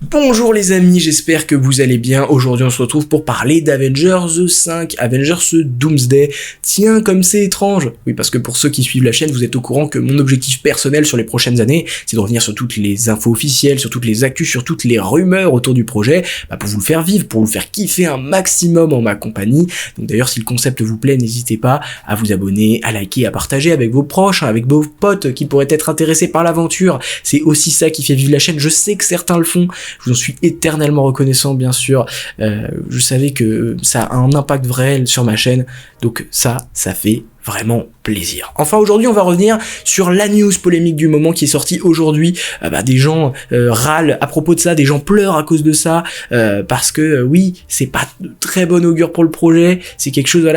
Bonjour les amis, j'espère que vous allez bien. Aujourd'hui on se retrouve pour parler d'Avengers 5, Avengers Doomsday. Tiens, comme c'est étrange. Oui, parce que pour ceux qui suivent la chaîne, vous êtes au courant que mon objectif personnel sur les prochaines années, c'est de revenir sur toutes les infos officielles, sur toutes les actus, sur toutes les rumeurs autour du projet, pour vous le faire vivre, pour vous faire kiffer un maximum en ma compagnie. Donc d'ailleurs, si le concept vous plaît, n'hésitez pas à vous abonner, à liker, à partager avec vos proches, avec vos potes qui pourraient être intéressés par l'aventure. C'est aussi ça qui fait vivre la chaîne. Je sais que certains le font. Je vous en suis éternellement reconnaissant, bien sûr. Je savais que ça a un impact vrai sur ma chaîne. Donc ça fait vraiment plaisir. Enfin, aujourd'hui, on va revenir sur la news polémique du moment qui est sortie aujourd'hui. Des gens râlent à propos de ça, des gens pleurent à cause de ça, parce que oui, c'est pas de très bon augure pour le projet. C'est quelque chose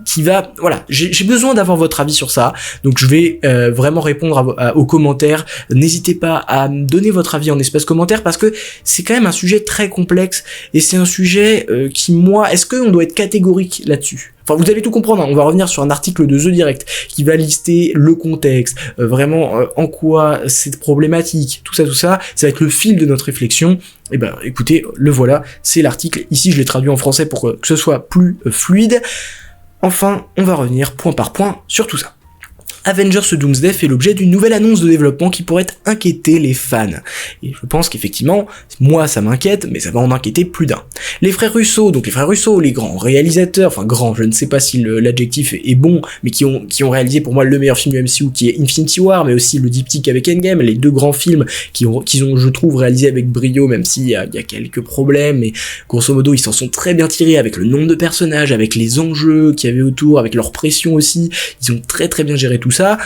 qui va... Voilà, j'ai besoin d'avoir votre avis sur ça. Donc je vais vraiment répondre aux commentaires. N'hésitez pas à me donner votre avis en espace commentaire, parce que c'est quand même un sujet très complexe, et c'est un sujet qui, moi, est-ce qu'on doit être catégorique là-dessus ? Enfin, vous allez tout comprendre, hein. On va revenir sur un article de The Direct qui va lister le contexte, en quoi c'est problématique, tout ça, ça va être le fil de notre réflexion. Et écoutez, le voilà, c'est l'article. Ici, je l'ai traduit en français pour que ce soit plus fluide. Enfin, on va revenir point par point sur tout ça. Avengers Doomsday fait l'objet d'une nouvelle annonce de développement qui pourrait inquiéter les fans. Et je pense qu'effectivement, moi ça m'inquiète, mais ça va en inquiéter plus d'un. Les frères Russo, les grands réalisateurs, enfin grands, je ne sais pas si l'adjectif est bon, mais qui ont réalisé pour moi le meilleur film du MCU qui est Infinity War, mais aussi le diptyque avec Endgame, les deux grands films qu'ils ont, je trouve, réalisé avec brio, même s'il y a quelques problèmes, mais grosso modo ils s'en sont très bien tirés avec le nombre de personnages, avec les enjeux qu'il y avait autour, avec leur pression aussi. Ils ont très très bien géré tout ça,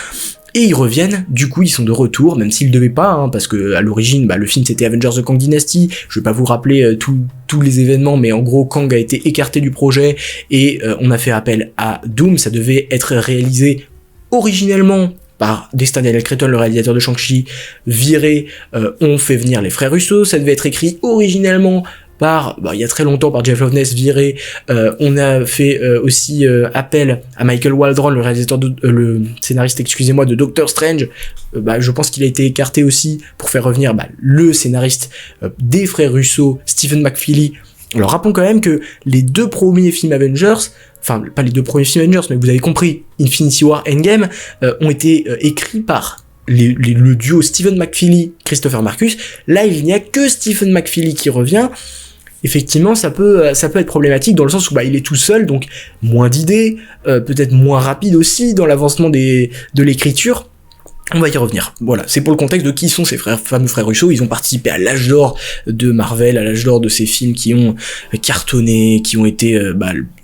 et ils reviennent, du coup ils sont de retour, même s'ils devaient pas, parce que à l'origine le film c'était Avengers The Kang Dynasty. Je vais pas vous rappeler tous les événements, mais en gros Kang a été écarté du projet et on a fait appel à Doom. Ça devait être réalisé originellement par Destin Daniel Cretton, le réalisateur de Shang-Chi, viré, on fait venir les frères Russo. Ça devait être écrit originellement il y a très longtemps par Jeff Loveness, viré. On a fait aussi appel à Michael Waldron, le réalisateur le scénariste, excusez-moi, de Doctor Strange. Je pense qu'il a été écarté aussi pour faire revenir le scénariste des frères Russo, Stephen McFeely. Alors rappelons quand même que les deux premiers films Avengers, enfin pas les deux premiers films Avengers, mais vous avez compris, Infinity War, Endgame, ont été écrits par le duo Stephen McFeely, Christopher Marcus. Là, il n'y a que Stephen McFeely qui revient. Effectivement, ça peut être problématique dans le sens où il est tout seul, donc moins d'idées, peut-être moins rapide aussi dans l'avancement de l'écriture. On va y revenir. Voilà, c'est pour le contexte de qui sont ces fameux frères Russo. Ils ont participé à l'âge d'or de Marvel, à l'âge d'or de ces films qui ont cartonné, qui ont été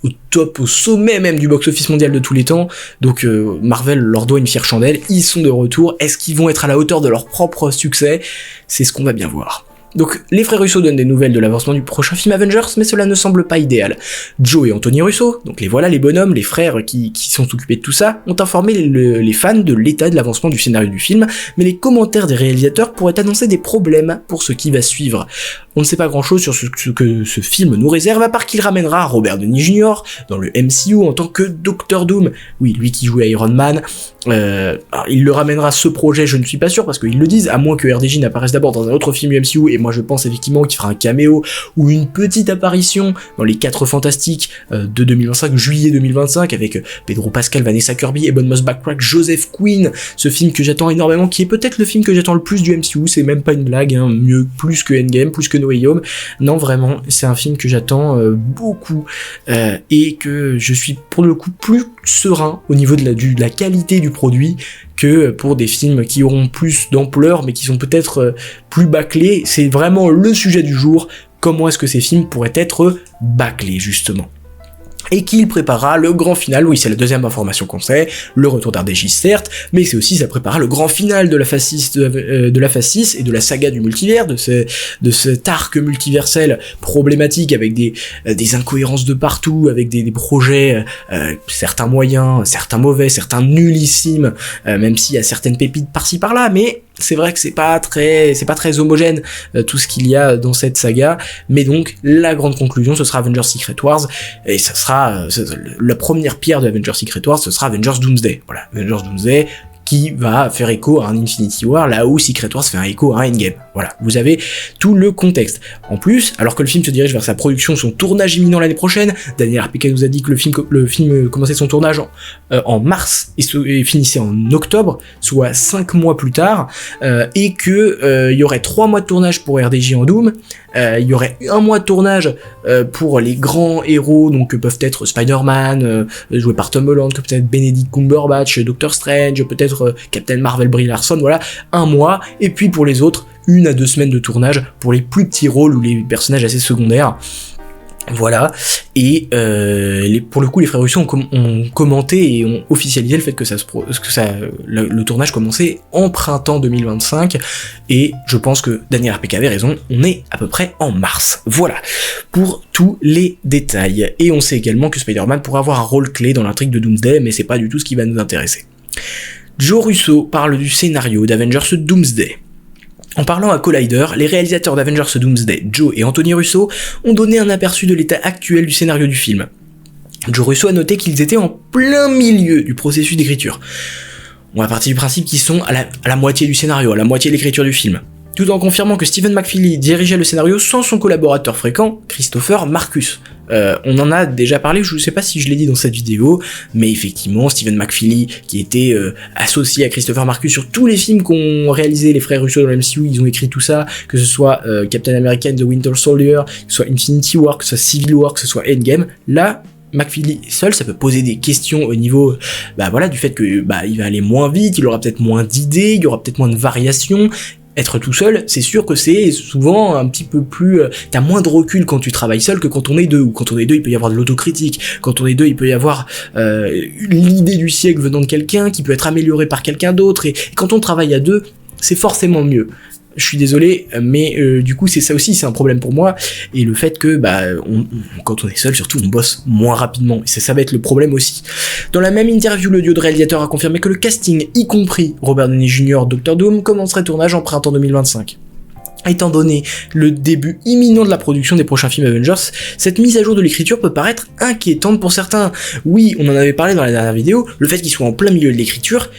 au top, au sommet même du box-office mondial de tous les temps. Donc Marvel leur doit une fière chandelle. Ils sont de retour. Est-ce qu'ils vont être à la hauteur de leur propre succès ? C'est ce qu'on va bien voir. Donc, les frères Russo donnent des nouvelles de l'avancement du prochain film Avengers, mais cela ne semble pas idéal. Joe et Anthony Russo, donc les voilà les bonhommes, les frères qui sont occupés de tout ça, ont informé les fans de l'état de l'avancement du scénario du film, mais les commentaires des réalisateurs pourraient annoncer des problèmes pour ce qui va suivre. On ne sait pas grand chose sur ce que ce film nous réserve, à part qu'il ramènera Robert Downey Jr. dans le MCU en tant que Dr. Doom. Oui, lui qui jouait Iron Man. Il le ramènera, ce projet, je ne suis pas sûr, parce qu'ils le disent, à moins que RDJ n'apparaisse d'abord dans un autre film du MCU, et moi je pense effectivement qu'il fera un caméo ou une petite apparition dans les 4 Fantastiques de 2025, juillet 2025, avec Pedro Pascal, Vanessa Kirby, Ebon Moss-Backrack, Joseph Quinn, ce film que j'attends énormément, qui est peut-être le film que j'attends le plus du MCU. C'est même pas une blague, plus que Endgame, plus que No Way Home. Non, vraiment, c'est un film que j'attends beaucoup, et que je suis pour le coup plus serein au niveau de la qualité du produit que pour des films qui auront plus d'ampleur mais qui sont peut-être plus bâclés. C'est vraiment le sujet du jour. Comment est-ce que ces films pourraient être bâclés, justement ? Et qu'il préparera le grand final. Oui, c'est la deuxième information qu'on sait, le retour d'RDJ certes, mais c'est aussi, ça préparera le grand final de la phase 6 et de la saga du multivers, de cet arc multiversel problématique avec des incohérences de partout, avec des projets, certains moyens, certains mauvais, certains nullissimes, même s'il y a certaines pépites par-ci par-là, mais c'est vrai que c'est pas très homogène tout ce qu'il y a dans cette saga, mais donc la grande conclusion ce sera Avengers Secret Wars, et ça sera la première pierre de Avengers Secret Wars, ce sera Avengers Doomsday. Voilà, Avengers Doomsday qui va faire écho à un Infinity War, là où Secret Wars fait un écho à un Endgame. Voilà, vous avez tout le contexte. En plus, alors que le film se dirige vers sa production, son tournage imminent l'année prochaine, Daniel RPK nous a dit que le film commençait son tournage en mars et finissait en octobre, soit 5 mois plus tard, et que il y aurait 3 mois de tournage pour RDJ en Doom, il y aurait 1 mois de tournage pour les grands héros, donc que peuvent être Spider-Man, joué par Tom Holland, que peut-être Benedict Cumberbatch, Doctor Strange, peut-être Captain Marvel, Brie Larson, voilà, 1 mois, et puis pour les autres, 1 à 2 semaines de tournage pour les plus petits rôles ou les personnages assez secondaires. Voilà, et pour le coup les frères Russo ont commenté et ont officialisé le fait que le tournage commençait en printemps 2025, et je pense que Daniel RPK avait raison, on est à peu près en mars. Voilà, pour tous les détails. Et on sait également que Spider-Man pourrait avoir un rôle clé dans l'intrigue de Doomsday, mais c'est pas du tout ce qui va nous intéresser. Joe Russo parle du scénario d'Avengers Doomsday. En parlant à Collider, les réalisateurs d'Avengers Doomsday, Joe et Anthony Russo, ont donné un aperçu de l'état actuel du scénario du film. Joe Russo a noté qu'ils étaient en plein milieu du processus d'écriture. On va partir du principe qu'ils sont à la moitié du scénario, à la moitié de l'écriture du film, tout en confirmant que Stephen McFeely dirigeait le scénario sans son collaborateur fréquent, Christopher Marcus. On en a déjà parlé, je ne sais pas si je l'ai dit dans cette vidéo, mais effectivement, Stephen McFeely, qui était associé à Christopher Marcus sur tous les films qu'ont réalisé les frères Russo dans le MCU, ils ont écrit tout ça, que ce soit Captain America and the Winter Soldier, que ce soit Infinity War, que ce soit Civil War, que ce soit Endgame. Là, McFeely seul, ça peut poser des questions au niveau du fait que il va aller moins vite, il aura peut-être moins d'idées, il y aura peut-être moins de variations. Être tout seul, c'est sûr que c'est souvent un petit peu plus... t'as moins de recul quand tu travailles seul que quand on est deux. Ou quand on est deux, il peut y avoir de l'autocritique. Quand on est deux, il peut y avoir l'idée du siècle venant de quelqu'un qui peut être améliorée par quelqu'un d'autre. Et quand on travaille à deux, c'est forcément mieux. Je suis désolé, mais du coup c'est ça aussi, c'est un problème pour moi, et le fait que quand on est seul, surtout on bosse moins rapidement, et ça va être le problème aussi. Dans la même interview, le duo de réalisateurs a confirmé que le casting, y compris Robert Downey Jr., Dr. Doom, commencerait le tournage en printemps 2025. Étant donné le début imminent de la production des prochains films Avengers, cette mise à jour de l'écriture peut paraître inquiétante pour certains. Oui, on en avait parlé dans la dernière vidéo, le fait qu'ils soient en plein milieu de l'écriture,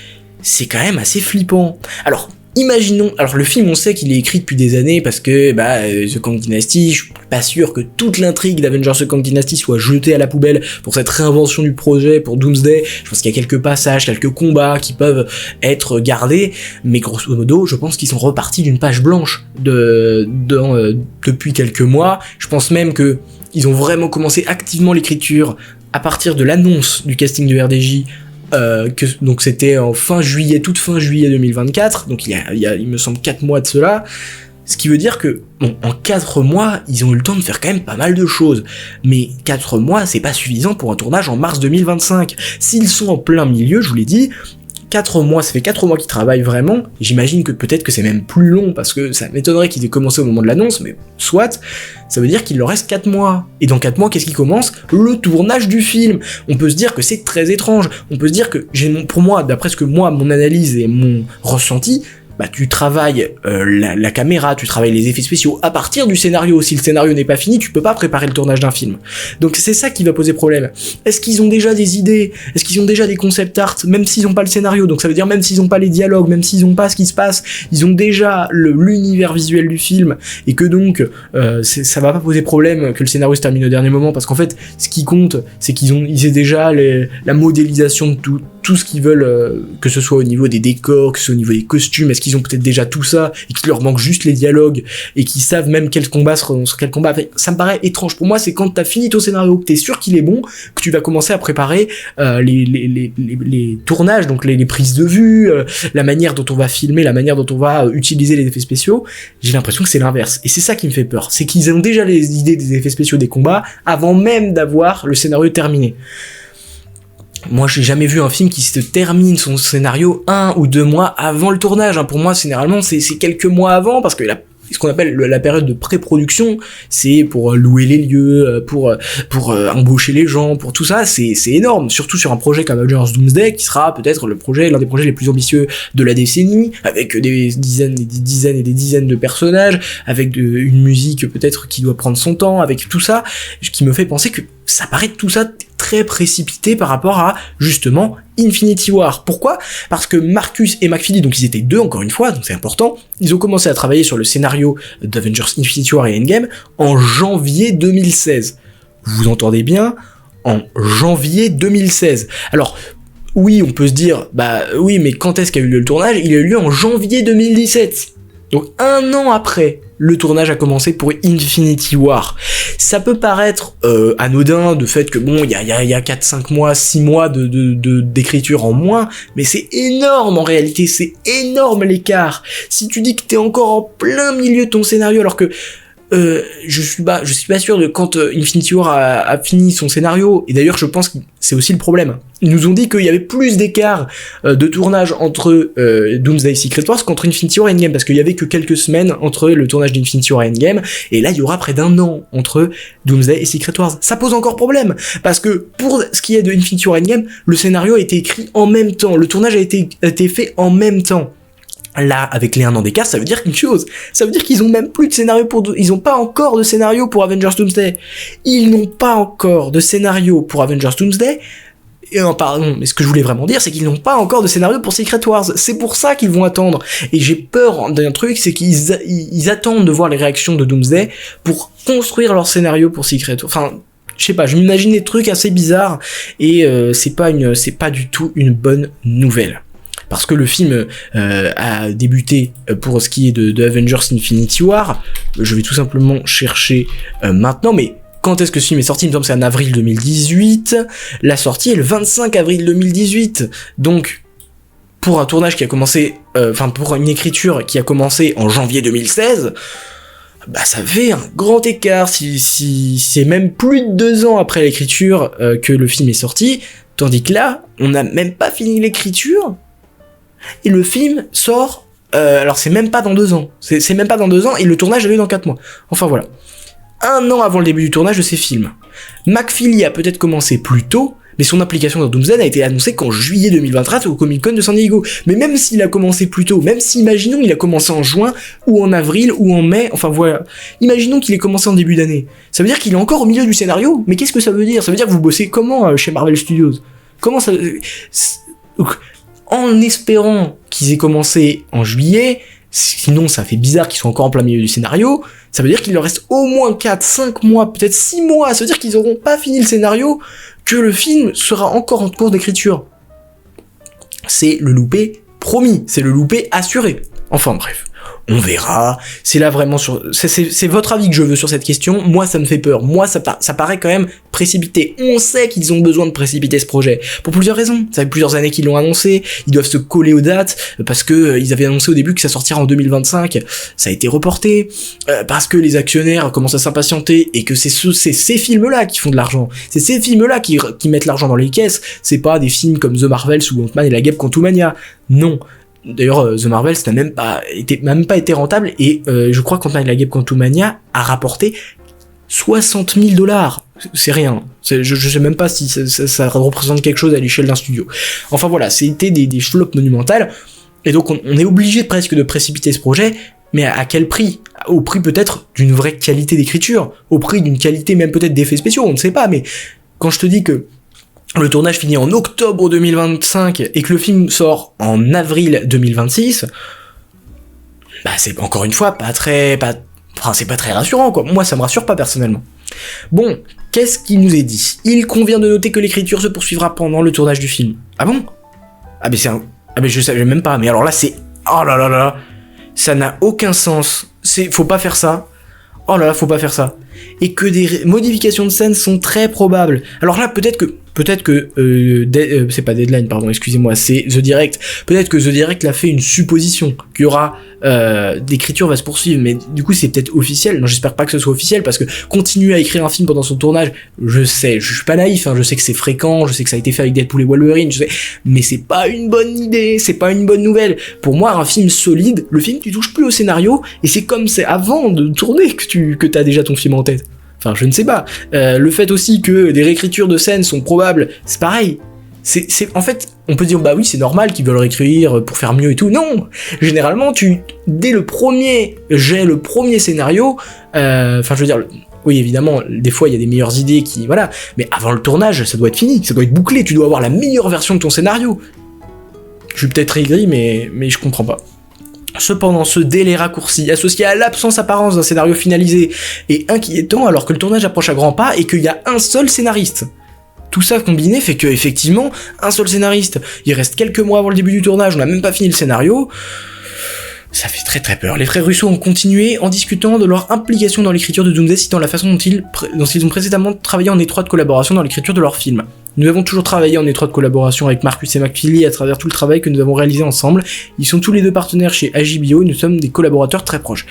c'est quand même assez flippant. Alors, imaginons, alors le film on sait qu'il est écrit depuis des années parce que The Kang Dynasty, je suis pas sûr que toute l'intrigue d'Avengers The Kang Dynasty soit jetée à la poubelle pour cette réinvention du projet pour Doomsday. Je pense qu'il y a quelques passages, quelques combats qui peuvent être gardés, mais grosso modo je pense qu'ils sont repartis d'une page blanche depuis quelques mois. Je pense même que ils ont vraiment commencé activement l'écriture à partir de l'annonce du casting de RDJ. Donc c'était en toute fin juillet 2024, donc il y a il me semble 4 mois de cela, ce qui veut dire que en 4 mois ils ont eu le temps de faire quand même pas mal de choses, mais 4 mois c'est pas suffisant pour un tournage en mars 2025. S'ils sont en plein milieu, je vous l'ai dit, 4 mois, ça fait 4 mois qu'ils travaillent vraiment, j'imagine que peut-être que c'est même plus long, parce que ça m'étonnerait qu'ils aient commencé au moment de l'annonce, mais soit, ça veut dire qu'il leur reste 4 mois. Et dans 4 mois, qu'est-ce qui commence ? Le tournage du film. On peut se dire que c'est très étrange, on peut se dire que, pour moi, d'après ce que moi, mon analyse et mon ressenti, tu travailles la caméra, tu travailles les effets spéciaux à partir du scénario. Si le scénario n'est pas fini, tu peux pas préparer le tournage d'un film. Donc c'est ça qui va poser problème. Est-ce qu'ils ont déjà des idées ? Est-ce qu'ils ont déjà des concept art, même s'ils ont pas le scénario ? Donc ça veut dire même s'ils ont pas les dialogues, même s'ils ont pas ce qui se passe, ils ont déjà l'univers visuel du film, et que donc ça va pas poser problème que le scénario se termine au dernier moment, parce qu'en fait ce qui compte c'est qu'ils aient déjà la modélisation de tout ce qu'ils veulent, que ce soit au niveau des décors, que ce soit au niveau des costumes. Est-ce qu'ils ont peut-être déjà tout ça et qu'il leur manque juste les dialogues et qu'ils savent même quel combat sur quel combat. Enfin, ça me paraît étrange. Pour moi, c'est quand t'as fini ton scénario, que t'es sûr qu'il est bon, que tu vas commencer à préparer les tournages, donc les prises de vue, la manière dont on va filmer, la manière dont on va utiliser les effets spéciaux. J'ai l'impression que c'est l'inverse. Et c'est ça qui me fait peur. C'est qu'ils ont déjà les idées des effets spéciaux des combats avant même d'avoir le scénario terminé. Moi, j'ai jamais vu un film qui se termine son scénario 1 ou 2 mois avant le tournage. Pour moi, généralement, c'est quelques mois avant, parce que ce qu'on appelle la période de pré-production, c'est pour louer les lieux, pour embaucher les gens, pour tout ça, c'est énorme, surtout sur un projet comme Avengers Doomsday, qui sera peut-être l'un des projets les plus ambitieux de la décennie, avec des dizaines et des dizaines et des dizaines de personnages, avec une musique peut-être qui doit prendre son temps, avec tout ça, qui me fait penser que ça paraît tout ça très précipité par rapport à, justement, Infinity War. Pourquoi ? Parce que Marcus et McFeely, donc ils étaient deux encore une fois, donc c'est important, ils ont commencé à travailler sur le scénario d'Avengers Infinity War et Endgame en janvier 2016. Vous entendez bien ? En janvier 2016. Alors, oui, on peut se dire, bah oui, mais quand est-ce qu'a eu lieu le tournage ? Il a eu lieu en janvier 2017. Donc 1 an après, le tournage a commencé pour Infinity War. Ça peut paraître anodin de fait que bon, il y a 4-5 mois, 6 mois d'écriture en moins, mais c'est énorme en réalité, c'est énorme l'écart. Si tu dis que t'es encore en plein milieu de ton scénario alors que je suis pas sûr de quand Infinity War a fini son scénario, et d'ailleurs je pense que c'est aussi le problème. Ils nous ont dit qu'il y avait plus d'écart de tournage entre Doomsday et Secret Wars qu'entre Infinity War et Endgame, parce qu'il y avait que quelques semaines entre le tournage d'Infinity War et Endgame, et là il y aura près d'1 an entre Doomsday et Secret Wars. Ça pose encore problème, parce que pour ce qui est de Infinity War et Endgame, le scénario a été écrit en même temps, le tournage a été fait en même temps. Là, avec les 1 an d'écart, ça veut dire une chose. Ça veut dire qu'ils ont même plus de scénario ils ont pas encore de scénario pour Avengers Doomsday. Ils n'ont pas encore de scénario pour Avengers Doomsday. Et pardon, mais ce que je voulais vraiment dire, c'est qu'ils n'ont pas encore de scénario pour Secret Wars. C'est pour ça qu'ils vont attendre. Et j'ai peur d'un truc, c'est qu'ils attendent de voir les réactions de Doomsday pour construire leur scénario pour Secret Wars. Enfin, je sais pas, je m'imagine des trucs assez bizarres, et c'est pas du tout une bonne nouvelle. Parce que le film a débuté pour ce qui est de Avengers Infinity War. Je vais tout simplement chercher maintenant, mais quand est-ce que ce film est sorti ? Il me semble que c'est en avril 2018. La sortie est le 25 avril 2018. Donc, pour un tournage qui a commencé, pour une écriture qui a commencé en janvier 2016, bah ça fait un grand écart. Si c'est même plus de 2 ans après l'écriture que le film est sorti, tandis que là, on n'a même pas fini l'écriture. Et le film sort, alors c'est même pas dans 2 ans, c'est même pas dans 2 ans, et le tournage a lieu dans 4 mois. Enfin voilà. 1 an avant le début du tournage de ces films. McFeely a peut-être commencé plus tôt, mais son implication dans Doomsday a été annoncée qu'en juillet 2023 au Comic-Con de San Diego. Mais même s'il a commencé plus tôt, même si, imaginons, il a commencé en juin, ou en avril, ou en mai, enfin voilà. Imaginons qu'il ait commencé en début d'année. Ça veut dire qu'il est encore au milieu du scénario, mais qu'est-ce que ça veut dire ? Ça veut dire que vous bossez comment chez Marvel Studios ? Comment ça... En espérant qu'ils aient commencé en juillet, sinon ça fait bizarre qu'ils soient encore en plein milieu du scénario, ça veut dire qu'il leur reste au moins 4, 5 mois, peut-être 6 mois, ça veut dire qu'ils auront pas fini le scénario, que le film sera encore en cours d'écriture. C'est le loupé promis, c'est le loupé assuré. Enfin bref. On verra, c'est là vraiment c'est votre avis que je veux sur cette question. Moi ça me fait peur, moi ça paraît quand même précipité. On sait qu'ils ont besoin de précipiter ce projet, pour plusieurs raisons. Ça fait plusieurs années qu'ils l'ont annoncé, ils doivent se coller aux dates, parce que ils avaient annoncé au début que ça sortira en 2025, ça a été reporté, parce que les actionnaires commencent à s'impatienter, et que c'est ces films-là qui font de l'argent, c'est ces films-là qui mettent l'argent dans les caisses, c'est pas des films comme The Marvels ou Ant-Man et la Guêpe Quantumania, non. D'ailleurs, The Marvels n'a même pas été rentable, et je crois qu'Ant-Man et la Guêpe Quantumania a rapporté $60,000. C'est rien. Je sais même pas si ça représente quelque chose à l'échelle d'un studio. Enfin voilà, c'était des flops monumentales, et donc on est obligé presque de précipiter ce projet, mais à quel prix ? Au prix peut-être d'une vraie qualité d'écriture, au prix d'une qualité même peut-être d'effets spéciaux, on ne sait pas, mais quand je te dis que le tournage finit en octobre 2025 et que le film sort en avril 2026, bah c'est encore une fois c'est pas très rassurant quoi. Moi ça me rassure pas personnellement. Bon, qu'est-ce qu'il nous est dit ? Il convient de noter que l'écriture se poursuivra pendant le tournage du film. Ah bon ? Je savais même pas, mais alors là c'est... Oh là là là, ça n'a aucun sens. Faut pas faire ça. Oh là là, faut pas faire ça. Et que des modifications de scène sont très probables. Alors là, peut-être que c'est pas Deadline, pardon, excusez-moi, c'est The Direct. Peut-être que The Direct l'a fait une supposition qu'il y aura l'écriture va se poursuivre, mais du coup c'est peut-être officiel. Non, j'espère pas que ce soit officiel, parce que continuer à écrire un film pendant son tournage, je sais, je suis pas naïf, hein, je sais que c'est fréquent, je sais que ça a été fait avec Deadpool et Wolverine, je sais, mais c'est pas une bonne idée, c'est pas une bonne nouvelle. Pour moi, un film solide, le film tu touches plus au scénario, et c'est comme c'est avant de tourner que t'as déjà ton film en tête. Enfin, je ne sais pas. Le fait aussi que des réécritures de scènes sont probables, c'est pareil. En fait, on peut dire, bah oui, c'est normal qu'ils veulent réécrire pour faire mieux et tout. Non! Généralement, dès le premier scénario, oui, évidemment, des fois, il y a des meilleures idées qui... Voilà, mais avant le tournage, ça doit être fini, ça doit être bouclé, tu dois avoir la meilleure version de ton scénario. Je suis peut-être aigri, mais je comprends pas. Cependant, ce délai raccourci, associé à l'absence apparente d'un scénario finalisé, est inquiétant alors que le tournage approche à grands pas et qu'il y a un seul scénariste. Tout ça combiné fait que, effectivement, un seul scénariste, il reste quelques mois avant le début du tournage, on n'a même pas fini le scénario... Ça fait très très peur. Les frères Russo ont continué en discutant de leur implication dans l'écriture de Doomsday, citant la façon dont ils ont précédemment travaillé en étroite collaboration dans l'écriture de leur film. Nous avons toujours travaillé en étroite collaboration avec Marcus et McFeely à travers tout le travail que nous avons réalisé ensemble. Ils sont tous les deux partenaires chez HBO et nous sommes des collaborateurs très proches.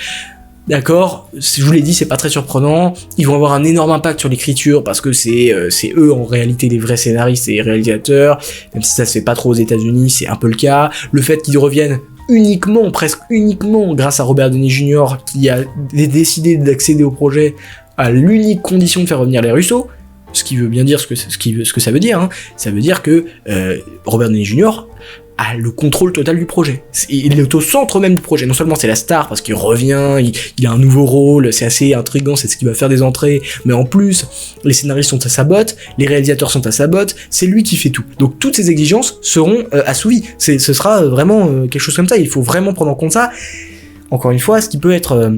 D'accord, je vous l'ai dit, c'est pas très surprenant. Ils vont avoir un énorme impact sur l'écriture parce que c'est eux en réalité les vrais scénaristes et réalisateurs. Même si ça se fait pas trop aux États-Unis, c'est un peu le cas. Le fait qu'ils reviennent presque uniquement grâce à Robert Downey Jr. qui a décidé d'accéder au projet à l'unique condition de faire revenir les Russo, ce qui veut bien dire ce que ça veut dire, hein. Ça veut dire que Robert Downey Jr. a le contrôle total du projet. Il est au centre même du projet. Non seulement c'est la star parce qu'il revient, il a un nouveau rôle, c'est assez intriguant, c'est ce qui va faire des entrées, mais en plus, les scénaristes sont à sa botte, les réalisateurs sont à sa botte, c'est lui qui fait tout. Donc toutes ces exigences seront assouvies. Ce sera vraiment quelque chose comme ça, il faut vraiment prendre en compte ça. Encore une fois, ce qui peut être...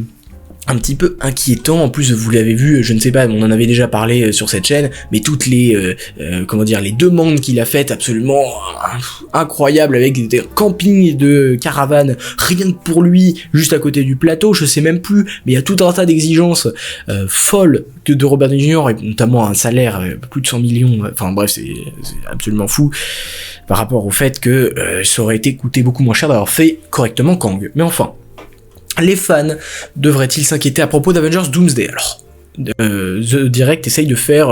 un petit peu inquiétant, en plus vous l'avez vu, je ne sais pas, on en avait déjà parlé sur cette chaîne, mais toutes les les demandes qu'il a faites absolument incroyables avec des campings de caravanes rien que pour lui, juste à côté du plateau, je sais même plus, mais il y a tout un tas d'exigences folles que de Robert Downey Jr. et notamment un salaire plus de 100 millions, enfin bref c'est absolument fou par rapport au fait que ça aurait été coûté beaucoup moins cher d'avoir fait correctement Kang. Mais enfin, les fans devraient-ils s'inquiéter à propos d'Avengers Doomsday? Alors, The Direct essaye de faire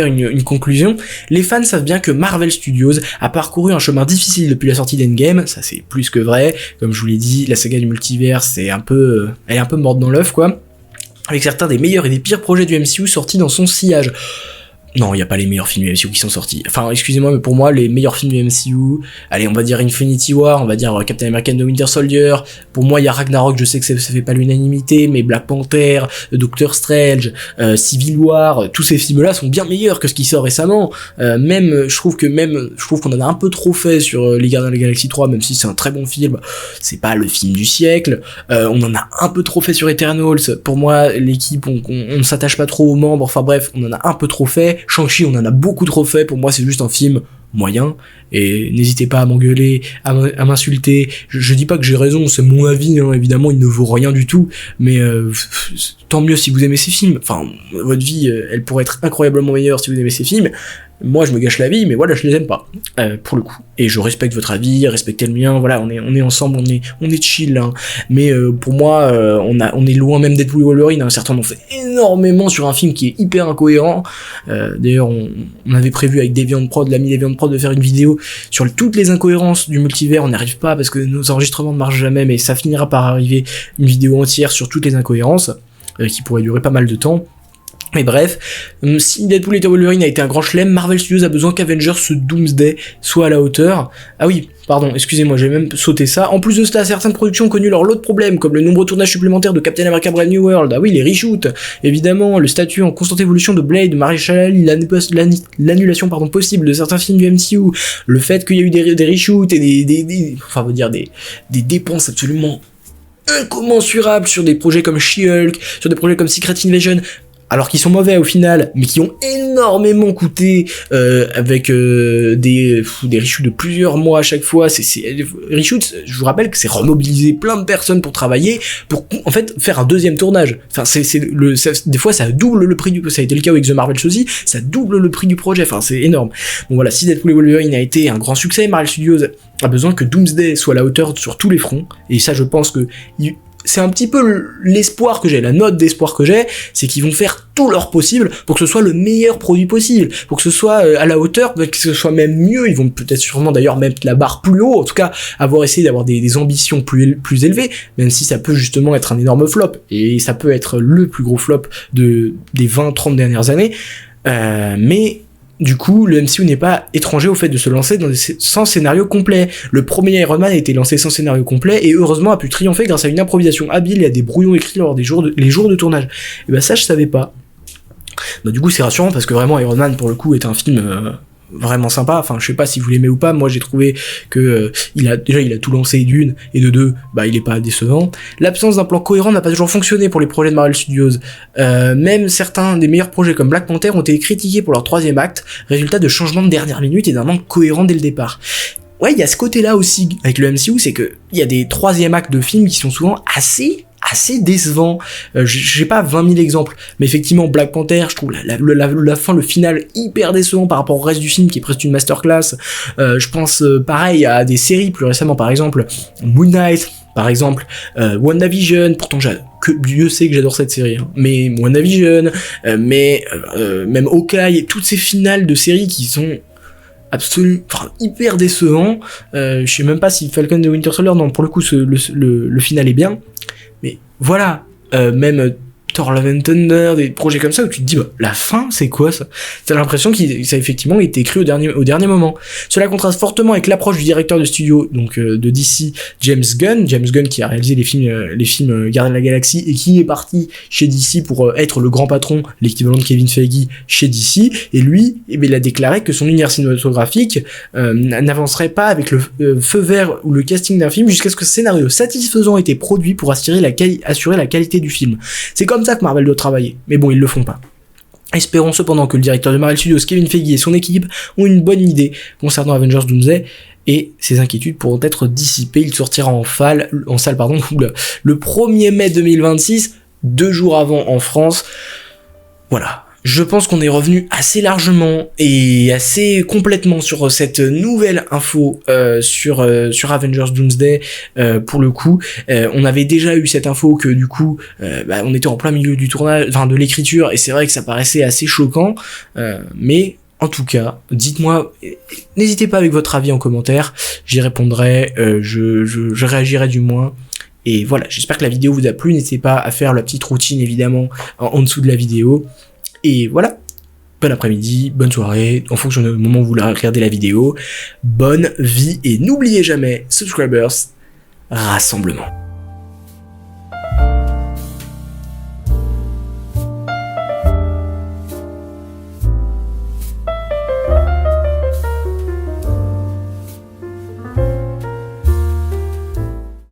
une conclusion. Les fans savent bien que Marvel Studios a parcouru un chemin difficile depuis la sortie d'Endgame, ça c'est plus que vrai. Comme je vous l'ai dit, la saga du multivers, elle est un peu morte dans l'œuf, quoi. Avec certains des meilleurs et des pires projets du MCU sortis dans son sillage. Non, il n'y a pas les meilleurs films du MCU qui sont sortis. Enfin, excusez-moi, mais pour moi, les meilleurs films du MCU, allez, on va dire Infinity War, on va dire Captain America and the Winter Soldier, pour moi, il y a Ragnarok, je sais que ça fait pas l'unanimité, mais Black Panther, Doctor Strange, Civil War, tous ces films-là sont bien meilleurs que ce qui sort récemment. Je trouve qu'on en a un peu trop fait sur Les Gardiens de la Galaxie 3, même si c'est un très bon film, c'est pas le film du siècle. On en a un peu trop fait sur Eternals. Pour moi, l'équipe, on ne s'attache pas trop aux membres, enfin bref, on en a un peu trop fait. Shang-Chi, on en a beaucoup trop fait, pour moi c'est juste un film moyen, et n'hésitez pas à m'engueuler, à m'insulter, je dis pas que j'ai raison, c'est mon avis, hein, évidemment il ne vaut rien du tout, mais tant mieux si vous aimez ces films, enfin votre vie elle pourrait être incroyablement meilleure si vous aimez ces films. Moi je me gâche la vie, mais voilà, je les aime pas, pour le coup, et je respecte votre avis, respectez le mien, voilà, on est ensemble, on est chill, hein. Mais pour moi, on est loin même Deadpool et Wolverine, hein. Certains en ont fait énormément sur un film qui est hyper incohérent. D'ailleurs on avait prévu avec DeviantProd, l'ami DeviantProd, de faire une vidéo sur toutes les incohérences du multivers, on n'y arrive pas parce que nos enregistrements ne marchent jamais, mais ça finira par arriver, une vidéo entière sur toutes les incohérences, qui pourrait durer pas mal de temps. Mais bref, si Deadpool et Wolverine a été un grand chelem, Marvel Studios a besoin qu'Avengers Doomsday soit à la hauteur. Ah oui, pardon, excusez-moi, j'ai même sauté ça. En plus de cela, certaines productions ont connu leur lot de problèmes, comme le nombreux tournages supplémentaires de Captain America Brave New World. Ah oui, les reshoots, évidemment, le statut en constante évolution de Blade, Maréchal Ali, l'annulation possible de certains films du MCU, le fait qu'il y a eu des reshoots et des dépenses absolument incommensurables sur des projets comme She-Hulk, sur des projets comme Secret Invasion, alors qu'ils sont mauvais au final, mais qui ont énormément coûté, avec des reshoots de plusieurs mois à chaque fois. Les reshoots, je vous rappelle que c'est remobiliser plein de personnes pour travailler, pour en fait faire un deuxième tournage. Enfin, des fois ça double le prix ça a été le cas avec The Marvels aussi, ça double le prix du projet. Enfin, c'est énorme. Bon voilà, si Deadpool et Wolverine a été un grand succès, Marvel Studios a besoin que Doomsday soit à la hauteur sur tous les fronts. Et ça, je pense que c'est un petit peu l'espoir que j'ai, la note d'espoir que j'ai, c'est qu'ils vont faire tout leur possible pour que ce soit le meilleur produit possible, pour que ce soit à la hauteur, que ce soit même mieux. Ils vont peut-être sûrement d'ailleurs mettre la barre plus haut, en tout cas essayé d'avoir des ambitions plus élevées, même si ça peut justement être un énorme flop, et ça peut être le plus gros flop des 20-30 dernières années, mais du coup, le MCU n'est pas étranger au fait de se lancer sans scénario complet. Le premier Iron Man a été lancé sans scénario complet et heureusement a pu triompher grâce à une improvisation habile et à des brouillons écrits lors des jours de tournage. Et bah ça je savais pas. Bah du coup c'est rassurant parce que vraiment Iron Man pour le coup est un film vraiment sympa. Enfin je sais pas si vous l'aimez ou pas, moi j'ai trouvé que il a tout lancé d'une et de deux, bah il est pas décevant. L'absence d'un plan cohérent n'a pas toujours fonctionné pour les projets de Marvel Studios. Même certains des meilleurs projets comme Black Panther ont été critiqués pour leur troisième acte, résultat de changements de dernière minute et d'un manque cohérent dès le départ. Ouais, il y a ce côté-là aussi avec le MCU, c'est que il y a des troisième actes de films qui sont souvent assez décevant. J'ai pas 20 000 exemples, mais effectivement Black Panther, je trouve la fin, le final hyper décevant par rapport au reste du film qui est presque une masterclass. Je pense pareil à des séries plus récemment, par exemple Moon Knight, par exemple WandaVision, pourtant Dieu sait que j'adore cette série, hein. Mais WandaVision, même Hawkeye, toutes ces finales de séries qui sont hyper décevants. Je sais même pas si Falcon and the Winter Soldier, non, pour le coup le final est bien. Mais voilà, même Thor Love and Thunder, des projets comme ça où tu te dis bah, la fin c'est quoi ça? T'as l'impression que ça a effectivement été écrit au dernier moment. Cela contraste fortement avec l'approche du directeur de studio donc de DC, James Gunn qui a réalisé les films Gardiens de la Galaxie et qui est parti chez DC pour être le grand patron, l'équivalent de Kevin Feige chez DC, et lui il a déclaré que son univers cinématographique n'avancerait pas avec le feu vert ou le casting d'un film jusqu'à ce que ce scénario satisfaisant ait été produit pour assurer la qualité du film. C'est comme ça que Marvel doit travailler, mais bon, ils le font pas. Espérons cependant que le directeur de Marvel Studios, Kevin Feige, et son équipe ont une bonne idée concernant Avengers Doomsday, et ces inquiétudes pourront être dissipées. Il sortira en salle le 1er mai 2026, 2 jours avant en France. Voilà. Je pense qu'on est revenu assez largement et assez complètement sur cette nouvelle info sur Avengers Doomsday. Pour le coup, on avait déjà eu cette info que du coup, on était en plein milieu du tournage, enfin de l'écriture, et c'est vrai que ça paraissait assez choquant. Mais en tout cas, dites-moi, n'hésitez pas avec votre avis en commentaire, j'y répondrai, je réagirai du moins. Et voilà, j'espère que la vidéo vous a plu. N'hésitez pas à faire la petite routine évidemment en dessous de la vidéo. Et voilà, bon après-midi, bonne soirée, en fonction du moment où vous regardez la vidéo, bonne vie et n'oubliez jamais, subscribers, rassemblement.